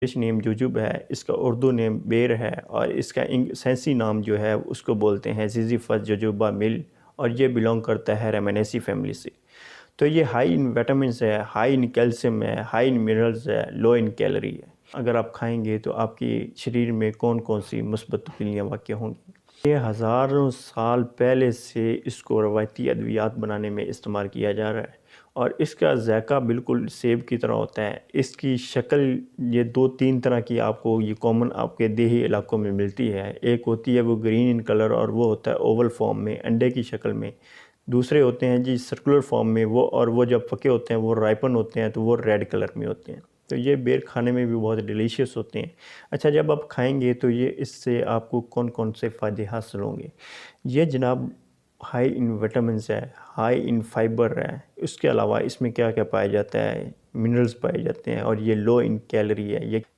English نیم جوجوب ہے، اس کا اردو نیم بیر ہے، اور اس کا سائنسی نام جو ہے اس کو بولتے ہیں زیزیفس جوجوبا مل، اور یہ بلونگ کرتا ہے ریمینیسی فیملی سے۔ تو یہ ہائی ان وٹامنس ہے، ہائی ان کیلشیم ہے، ہائی ان منرلز ہے، لو ان کیلری ہے۔ اگر آپ کھائیں گے تو آپ کی شریر میں کون کون سی مثبت تبدیلیاں واقع ہوں گی۔ یہ ہزاروں سال پہلے سے اس کو روایتی ادویات بنانے میں استعمال کیا جا رہا ہے، اور اس کا ذائقہ بالکل سیب کی طرح ہوتا ہے۔ اس کی شکل یہ دو تین طرح کی آپ کو یہ کامن آپ کے دیہی علاقوں میں ملتی ہے۔ ایک ہوتی ہے وہ گرین ان کلر، اور وہ ہوتا ہے اوول فارم میں، انڈے کی شکل میں۔ دوسرے ہوتے ہیں جی سرکولر فارم میں، اور وہ جب پکے ہوتے ہیں وہ رائپن ہوتے ہیں تو وہ ریڈ کلر میں ہوتے ہیں۔ تو یہ بیر کھانے میں بھی بہت ڈیلیشیس ہوتے ہیں۔ اچھا، جب آپ کھائیں گے تو یہ اس سے آپ کو کون کون سے فائدے حاصل ہوں گے؟ یہ جناب ہائی ان وٹامنس ہے، ہائی ان فائبر ہے، اس کے علاوہ اس میں کیا کیا پایا جاتا ہے؟ منرلز پائے جاتے ہیں، اور یہ لو ان کیلری ہے۔ یہ